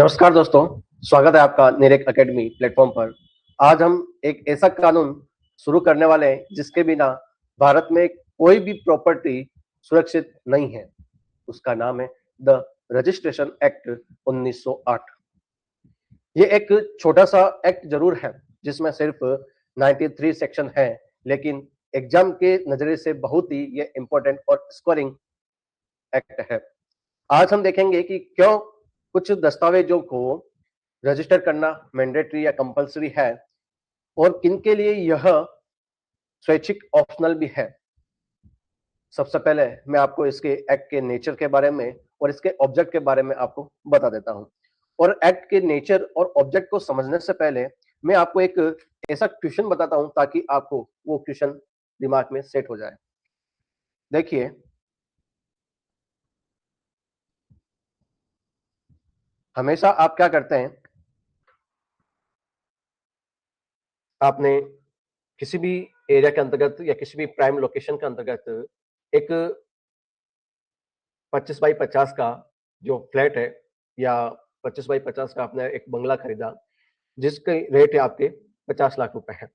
नमस्कार दोस्तों, स्वागत है आपका निरेक एकेडमी प्लेटफॉर्म पर। आज हम एक ऐसा कानून शुरू करने वाले हैं जिसके बिना भारत में कोई भी प्रॉपर्टी सुरक्षित नहीं है। उसका नाम है द रजिस्ट्रेशन एक्ट 1908। ये एक छोटा सा एक्ट जरूर है जिसमें सिर्फ 93 सेक्शन है, लेकिन एग्जाम के नजरिए से बहुत ही ये इंपॉर्टेंट और स्कोरिंग एक्ट है। आज हम देखेंगे कि क्यों कुछ दस्तावेजों को रजिस्टर करना मैंडेटरी या कंपलसरी है और किन के लिए यह स्वैच्छिक ऑप्शनल भी है। सबसे पहले मैं आपको इसके एक्ट के नेचर के बारे में और इसके ऑब्जेक्ट के बारे में आपको बता देता हूं। और एक्ट के नेचर और ऑब्जेक्ट को समझने से पहले मैं आपको एक ऐसा क्वेश्चन बताता हूं ताकि आपको वो क्वेश्चन दिमाग में सेट हो जाए। देखिए, हमेशा आप क्या करते हैं, आपने किसी भी एरिया के अंतर्गत या किसी भी प्राइम लोकेशन के अंतर्गत एक 25 बाई 50 का जो फ्लैट है या 25 बाई 50 का आपने एक बंगला खरीदा जिसका रेट है आपके 50 लाख रुपए है।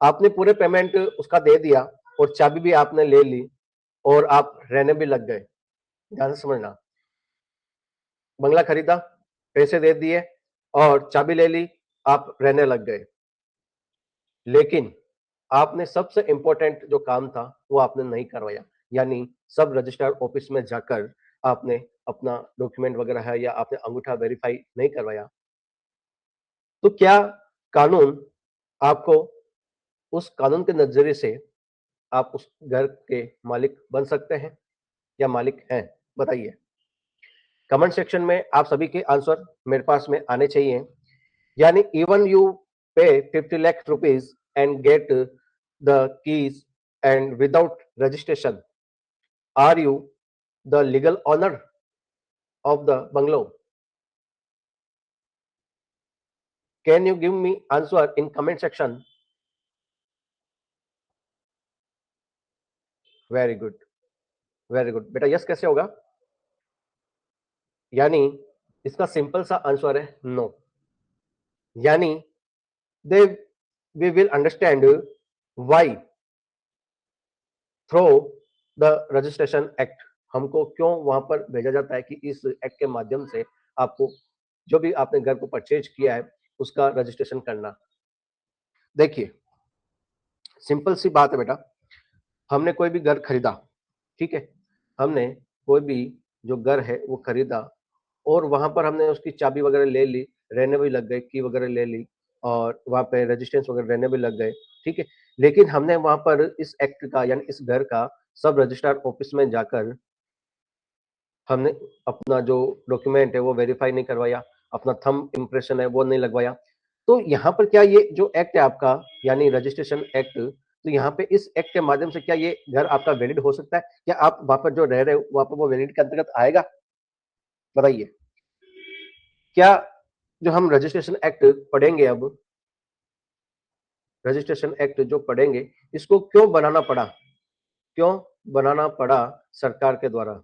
आपने पूरे पेमेंट उसका दे दिया और चाबी भी आपने ले ली और आप रहने भी लग गए। ध्यान से समझना, बंगला खरीदा, पैसे दे दिए और चाबी ले ली, आप रहने लग गए। लेकिन आपने सबसे इंपॉर्टेंट जो काम था वो आपने नहीं करवाया, यानी सब रजिस्ट्रार ऑफिस में जाकर आपने अपना डॉक्यूमेंट वगैरह है या आपने अंगूठा वेरीफाई नहीं करवाया। तो क्या कानून आपको, उस कानून के नजरिए से आप उस घर के मालिक बन सकते हैं या मालिक हैं? बताइए। कमेंट सेक्शन में आप सभी के आंसर मेरे पास में आने चाहिए। यानी even you pay 50 lakh rupees and get the keys and without registration, are you the legal owner of the bungalow? Can you give me answer in comment section? Very good, very good बेटा। Yes कैसे होगा? यानी इसका simple सा answer है no. यानी they we will understand why through the registration act, हमको क्यों वहां पर भेजा जाता है कि इस एक्ट के माध्यम से आपको जो भी आपने घर को परचेज किया है उसका रजिस्ट्रेशन करना। देखिए, सिंपल सी बात है बेटा, हमने कोई भी घर खरीदा, ठीक है, हमने कोई भी जो घर है वो खरीदा और वहां पर हमने उसकी चाबी वगैरह ले ली, रहने भी लग गए, की वगैरह ले ली और वहां पे रजिस्ट्रेंस वगैरह रहने भी लग गए, ठीक है। लेकिन हमने वहां पर इस एक्ट का यानी इस घर का सब रजिस्ट्रार ऑफिस में जाकर हमने अपना जो डॉक्यूमेंट है वो वेरीफाई नहीं करवाया, अपना थंब इम्प्रेशन है वो नहीं लगवाया। तो यहाँ पर क्या ये जो एक्ट है आपका यानी रजिस्ट्रेशन एक्ट, तो यहाँ पे इस एक्ट के माध्यम से क्या ये घर आपका वैलिड हो सकता है? क्या आप वहां पर जो रह रहे हो वहां पर वो वैलिड के अंतर्गत आएगा? बताइए। क्या जो हम रजिस्ट्रेशन एक्ट पढ़ेंगे, अब रजिस्ट्रेशन एक्ट जो पढ़ेंगे इसको क्यों बनाना पड़ा, क्यों बनाना पड़ा सरकार के द्वारा?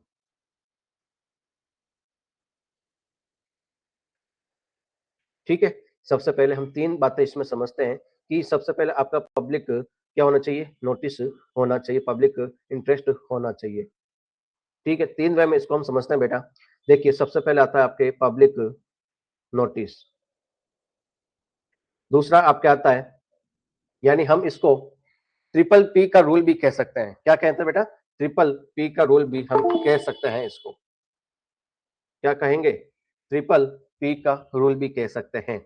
ठीक है, सबसे पहले हम तीन बातें इसमें समझते हैं कि सबसे पहले आपका पब्लिक क्या होना चाहिए, नोटिस होना चाहिए, पब्लिक इंटरेस्ट होना चाहिए। ठीक है, तीन वे में इसको हम समझते हैं बेटा। देखिए, सबसे पहले आता है आपके पब्लिक नोटिस। दूसरा आपके आता है, यानी हम इसको ट्रिपल पी का रूल भी कह सकते हैं। क्या कहते हैं बेटा? ट्रिपल पी का रूल भी हम कह सकते हैं इसको। क्या कहेंगे? ट्रिपल पी का रूल भी कह सकते हैं।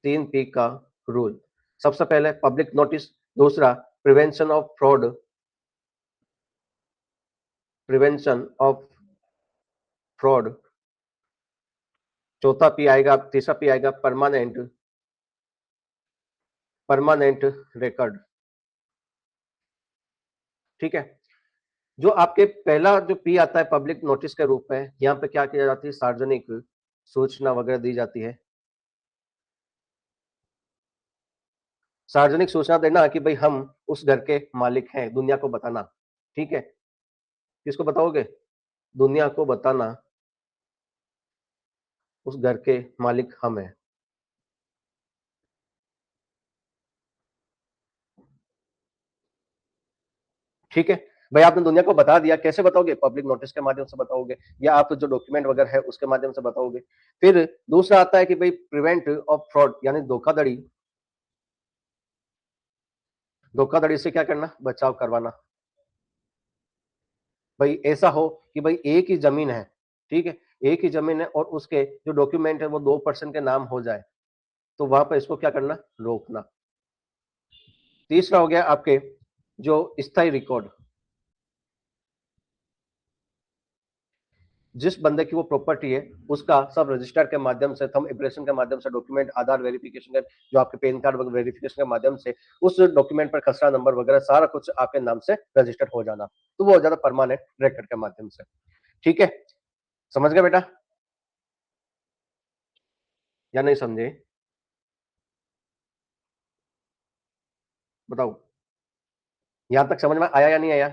तीन पी का रूल। सबसे पहले पब्लिक नोटिस, दूसरा prevention of fraud, prevention of fraud, चौथा पी आएगा, तीसरा पी आएगा परमानेंट, परमानेंट रिकॉर्ड। ठीक है, जो आपके पहला जो पी आता है पब्लिक नोटिस के रूप में, यहाँ पे क्या किया जाती है, सार्वजनिक सूचना वगैरह दी जाती है। सार्वजनिक सूचना देना कि भाई हम उस घर के मालिक हैं, दुनिया को बताना। ठीक है, किसको बताओगे? दुनिया को बताना उस घर के मालिक हम हैं। ठीक है भाई, आपने दुनिया को बता दिया, कैसे बताओगे? पब्लिक नोटिस के माध्यम से बताओगे, या आप जो डॉक्यूमेंट वगैरह है उसके माध्यम से बताओगे। फिर दूसरा आता है कि भाई प्रिवेंट ऑफ फ्रॉड, यानी धोखाधड़ी। धोखाधड़ी से क्या करना? बचाव करवाना। भाई ऐसा हो कि भाई एक ही जमीन है, ठीक है, एक ही जमीन है और उसके जो डॉक्यूमेंट है वो 2% के नाम हो जाए, तो वहां पर इसको क्या करना? रोकना। तीसरा हो गया आपके जो स्थायी रिकॉर्ड, जिस बंदे की वो प्रॉपर्टी है उसका सब रजिस्टर के माध्यम से, थंब इम्प्रेशन के माध्यम से, डॉक्यूमेंट, आधार वेरिफिकेशन के, जो आपके पैन कार्ड वेरिफिकेशन के माध्यम से उस डॉक्यूमेंट पर खसरा नंबर वगैरह सारा कुछ आपके नाम से रजिस्टर्ड हो जाना, तो वो हो जाता परमानेंट रिकॉर्ड के माध्यम से। ठीक है, समझ गए बेटा या नहीं समझे? बताओ, यहां तक समझ में आया या नहीं आया?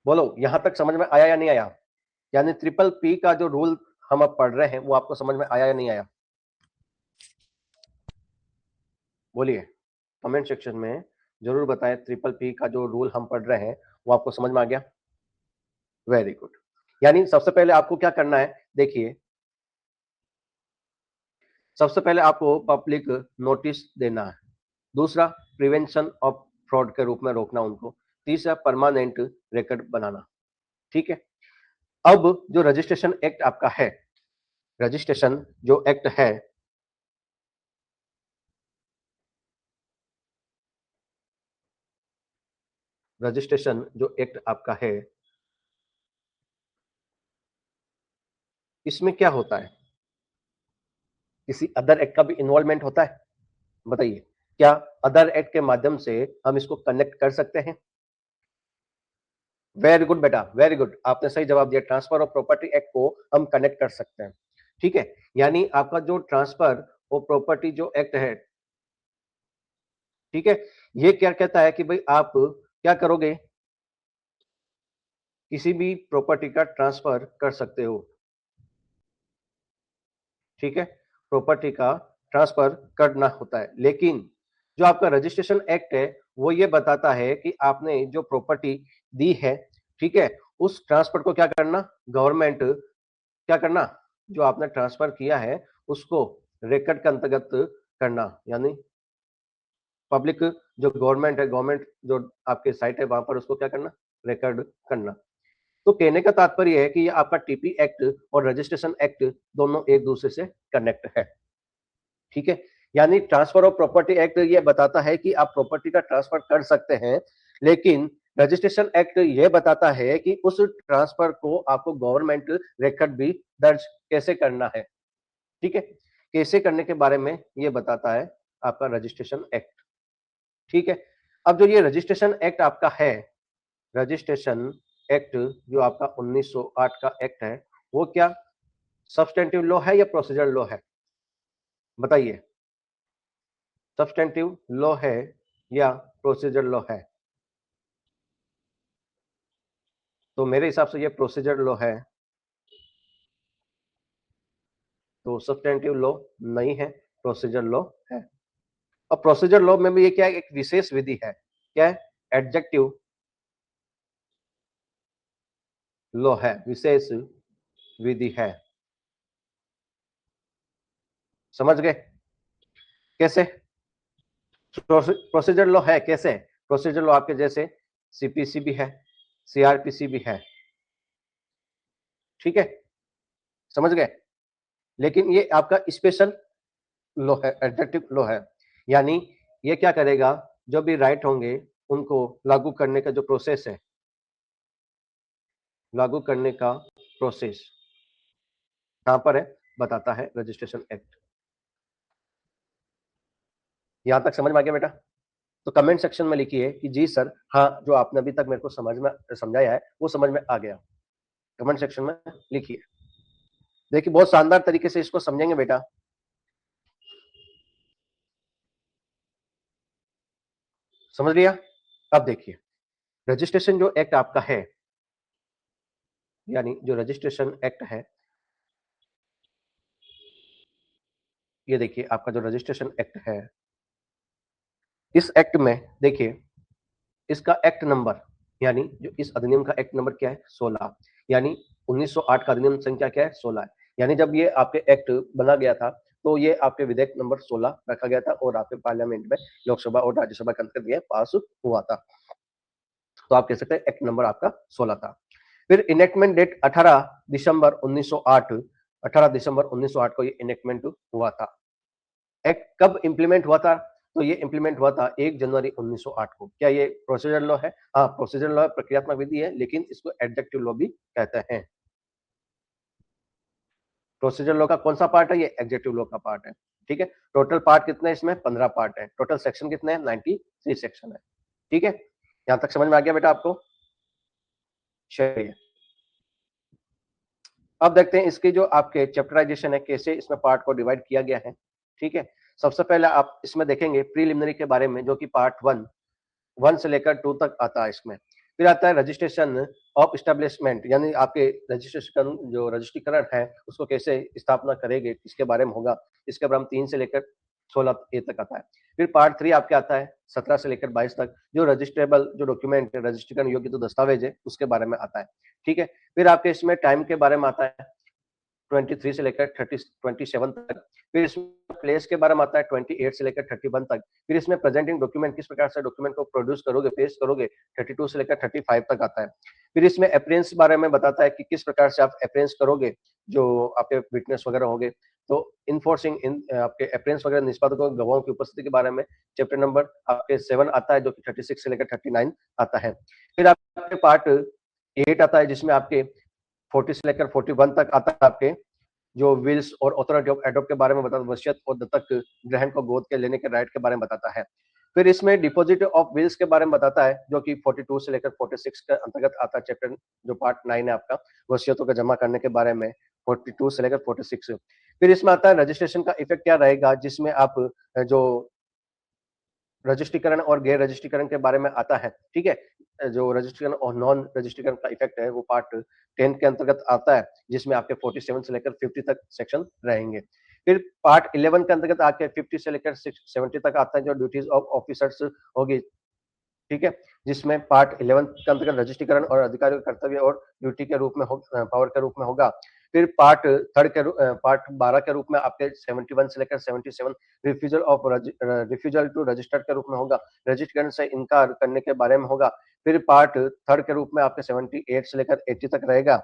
बोलो, यहां तक समझ में आया या नहीं आया? यानी ट्रिपल पी का जो रूल हम अब पढ़ रहे हैं वो आपको समझ में आया या नहीं आया? बोलिए, कमेंट सेक्शन में जरूर बताएं, ट्रिपल पी का जो रूल हम पढ़ रहे हैं वो आपको समझ में आ गया? Very good. यानी सबसे पहले आपको क्या करना है, देखिए, सबसे पहले आपको पब्लिक नोटिस देना है। दूसरा, प्रिवेंशन ऑफ फ्रॉड के रूप में रोकना उनको। तीसरा, परमानेंट रिकॉर्ड बनाना। ठीक है, अब जो रजिस्ट्रेशन एक्ट आपका है, रजिस्ट्रेशन जो एक्ट है, रजिस्ट्रेशन जो एक्ट आपका है, इसमें क्या होता है? किसी अदर एक्ट का भी इन्वॉल्वमेंट होता है? बताइए, क्या अदर एक्ट के माध्यम से हम इसको कनेक्ट कर सकते हैं? वेरी गुड बेटा, वेरी गुड, आपने सही जवाब दिया। ट्रांसफर ऑफ प्रॉपर्टी एक्ट को हम कनेक्ट कर सकते हैं। ठीक है, यानी आपका जो ट्रांसफर ऑफ प्रॉपर्टी जो एक्ट है, ठीक है, ये क्या कहता है कि भाई आप क्या करोगे? किसी भी प्रॉपर्टी का ट्रांसफर कर सकते हो। ठीक है, प्रॉपर्टी का ट्रांसफर करना होता है, लेकिन जो आपका रजिस्ट्रेशन एक्ट है वो ये बताता है कि आपने जो प्रॉपर्टी दी है, ठीक है, उस ट्रांसफर को क्या करना? गवर्नमेंट क्या करना? जो आपने ट्रांसफर किया है उसको रिकॉर्ड के अंतर्गत करना, यानी पब्लिक जो गवर्नमेंट है, गवर्नमेंट जो आपके साइट है वहां पर उसको क्या करना? रिकॉर्ड करना। तो कहने का तात्पर्य है कि ये आपका टीपी एक्ट और रजिस्ट्रेशन एक्ट दोनों एक दूसरे से कनेक्ट है। ठीक है, यानी ट्रांसफर ऑफ प्रॉपर्टी एक्ट ये बताता है कि आप प्रॉपर्टी का ट्रांसफर कर सकते हैं, लेकिन रजिस्ट्रेशन एक्ट ये बताता है कि उस ट्रांसफर को आपको गवर्नमेंट रिकॉर्ड भी दर्ज कैसे करना है। ठीक है, कैसे करने के बारे में ये बताता है आपका रजिस्ट्रेशन एक्ट। ठीक है, अब जो ये रजिस्ट्रेशन एक्ट आपका है, रजिस्ट्रेशन एक्ट जो आपका 1908 का एक्ट है, वो क्या सब्सटेंटिव लॉ है या प्रोसीजर लॉ है? बताइए, सब्सटेंटिव लॉ है या प्रोसीजर लॉ है? तो मेरे हिसाब से ये प्रोसीजर लॉ है, तो सब्सटेंटिव लॉ नहीं है, प्रोसीजर लॉ है। अब प्रोसीजर लॉ में भी ये क्या है? एक विशेष विधि है। क्या है? एडजेक्टिव लॉ है, विशेष विधि है। समझ गए कैसे? प्रोसीजर लॉ है कैसे? प्रोसीजर लॉ आपके जैसे सीपीसी भी है, सीआरपीसी भी है। ठीक है, समझ गए? लेकिन ये आपका स्पेशल लॉ है, एडजेक्टिव लॉ है। यानी ये क्या करेगा? जो भी राइट होंगे उनको लागू करने का जो प्रोसेस है, लागू करने का प्रोसेस कहां पर है बताता है रजिस्ट्रेशन एक्ट। यहां तक समझ में आ गया बेटा? तो कमेंट सेक्शन में लिखिए कि जी सर, हाँ, जो आपने अभी तक मेरे को समझ में समझाया है वो समझ में आ गया। कमेंट सेक्शन में लिखिए। देखिए, बहुत शानदार तरीके से इसको समझेंगे बेटा। समझ लिया? अब देखिए, रजिस्ट्रेशन जो एक्ट आपका है, यानी जो रजिस्ट्रेशन एक्ट है, ये देखिए आपका जो रजिस्ट्रेशन एक्ट है, इस एक्ट में देखिए इसका एक्ट नंबर, यानी जो इस अधिनियम का एक्ट नंबर क्या है, 16, यानी 1908 का अधिनियम संख्या क्या है, 16 है। यानी जब ये आपके एक्ट बना गया था तो ये आपके विधेयक नंबर 16 रखा गया था और आपके पार्लियामेंट में लोकसभा और राज्यसभा के अंतर्गत ये पास हुआ था। तो आप कह सकते हैं एक्ट नंबर आपका 16 था। फिर इनेक्टमेंट डेट 18 दिसंबर 1908, 18 दिसंबर 1908 को ये इनेक्टमेंट हुआ था। एक्ट कब इंप्लीमेंट हुआ था? तो ये इंप्लीमेंट हुआ था 1 जनवरी 1908 को। क्या ये प्रोसीजर लॉ है? हाँ, प्रोसीजर लॉ प्रक्रियात्मक विधि है, लेकिन इसको एडजेक्टिव लॉ भी कहते हैं। प्रोसीजर लॉ का कौन सा पार्ट है? ये एडजेक्टिव लॉ का पार्ट है। ठीक है, टोटल पार्ट कितने हैं इसमें? 15 पार्ट है। टोटल सेक्शन कितने हैं? 93 सेक्शन है। ठीक है, यहां तक समझ में आ गया बेटा आपको? चलिए, अब देखते हैं इसकी जो आपके चैप्टराइजेशन है, कैसे इसमें पार्ट को डिवाइड किया गया है। ठीक है, सबसे पहले आप इसमें देखेंगे प्रीलिमिनरी के बारे में, जो कि पार्ट 1 से लेकर 2 तक आता है इसमें। फिर आता है रजिस्ट्रेशन ऑफ एस्टेब्लिशमेंट, यानी आपके रजिस्ट्रेशन जो रजिस्ट्रीकरण है उसको कैसे स्थापना करेंगे, इसके बारे में होगा। इसके बाद हम 3 से लेकर 16 ए तक आता है। फिर पार्ट 3 आपके आता है 17 से लेकर 22 तक, जो रजिस्ट्रेबल जो डॉक्यूमेंट रजिस्ट्रीकरण योग्य जो दस्तावेज है उसके बारे में आता है। ठीक है, फिर आपके इसमें टाइम के बारे में आता है 23 से लेकर 27 तक। फिर इसमें प्लेस के बारे में आता है 28 से लेकर 31 तक। फिर इसमें प्रेजेंटिंग डॉक्यूमेंट, किस प्रकार से डॉक्यूमेंट को प्रोड्यूस करोगे, पेश करोगे, 32 से लेकर 35 तक आता है। फिर इसमें अप्रेंस बारे में बताता है कि किस प्रकार से आप अप्रेंस करोगे, जो आपके विटनेस वगैरह होंगे। तो इन्फोर्सिंग इन आपके अप्रेंस वगैरह निष्पादकों गवाहों की उपस्थिति के बारे में चैप्टर नंबर आपके 7 आता है, जो कि 36 से लेकर 39 आता है। फिर आपके पार्ट 8 आता है, जिसमें आपके 40 से लेकर 41 तक आता है, आपके जो विल्स और अथॉरिटी ऑफ एडॉप्ट के बारे में बताता है, वसीयत और दत्तक ग्रहण को गोद के लेने के राइट के बारे में बताता है। फिर इसमें डिपॉजिट ऑफ विल्स के बारे में बताता है, जो कि 42 से लेकर 46 के अंतर्गत आता है। चैप्टर जो पार्ट 9 है आपका, वसीयतों को जमा करने के बारे में 42 से लेकर 46। फिर इसमें आता है रजिस्ट्रेशन का इफेक्ट क्या रहेगा, जिसमें आप जो रजिस्ट्रीकरण और गैर रजिस्ट्रीकरण के बारे में आता है। ठीक है, जो रजिस्ट्रीकरण और नॉन रजिस्ट्रीकरण का इफेक्ट है वो पार्ट 10 के अंतर्गत आता है, जिसमें आपके 47 से लेकर 50 तक सेक्शन रहेंगे। फिर पार्ट 11 के अंतर्गत आके 50 से लेकर 70 तक आता है, जो ड्यूटीज ऑफ ऑफिसर्स होगी। ठीक है, जिसमें पार्ट 11 के अंतर्गत रजिस्ट्रीकरण और अधिकारियों के कर्तव्य और ड्यूटी के रूप में पावर के रूप में होगा। फिर पार्ट 3 के पार्ट 12 के रूप में आपके 71 से लेकर 77 रिफ्यूजल टू रजिस्टर्ड के रूप में होगा, रजिस्ट्रेशन से इनकार करने के बारे में होगा। फिर पार्ट 3 के रूप में आपके 78 से लेकर 80 तक रहेगा,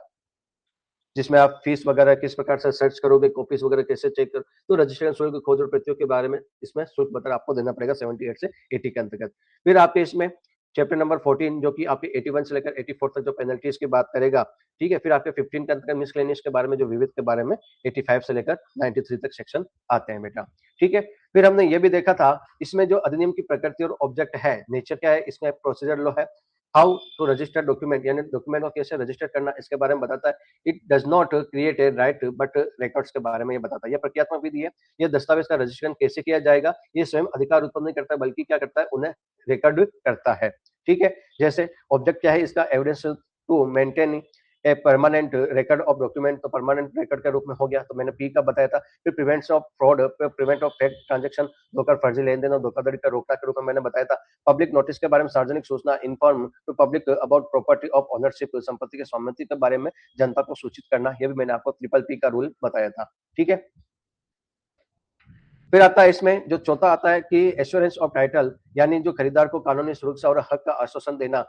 जिसमें आप फीस वगैरह किस प्रकार से सर्च करोगे, कॉपीज वगैरह कैसे चेक कर, तो रजिस्ट्रेशन शुल्क, खोज और प्रतियों के बारे में इसमें शुल्क वगैरह आपको देना पड़ेगा 78 से 80 के अंतर्गत। फिर आपके इसमें चैप्टर नंबर 14, जो कि आपके 81 से लेकर 84 तक जो पेनल्टीज की बात करेगा। ठीक है, फिर आपके 15 के अंतर्गत मिसलेनियस के बारे में, जो विविध के बारे में 85 से लेकर 93 तक सेक्शन आते हैं बेटा। ठीक है, फिर हमने ये भी देखा था इसमें जो अधिनियम की प्रकृति और ऑब्जेक्ट है, नेचर क्या है, इसमें प्रोसीजर लॉ है। हाउ टू रजिस्टर डॉक्यूमेंट, यानी डॉक्यूमेंट को कैसे रजिस्टर करना, इसके बारे में बताता है। It does not create a right but records के बारे में ये बताता है। यह प्रक्रियात्मक विधि है, यह दस्तावेज का रजिस्ट्रेशन कैसे किया जाएगा, ये स्वयं अधिकार उत्पन्न नहीं करता, बल्कि क्या करता है, उन्हें रिकॉर्ड करता है। ठीक है, जैसे ऑब्जेक्ट क्या है इसका, evidence to maintain a permanent record of document, तो परमानेंट रिकॉर्ड के रूप में हो गया, तो मैंने पी का बताया था। फिर prevention of fraud, prevent of fake transaction, धोखा फर्जी लेन देन और धोखाधड़ी का रोकना के रूप में मैंने बताया था। पब्लिक नोटिस के बारे में, सार्वजनिक सूचना, inform to public about property of ownership, संपत्ति के स्वामित्व के बारे में जनता को सूचित करना, यह भी मैंने आपको ट्रिपल पी का रूल बताया था। ठीक है, फिर आता है इसमें जो चौथा आता है कि एश्योरेंस ऑफ टाइटल, यानी जो खरीदार को कानूनी सुरक्षा और हक का आश्वासन देना,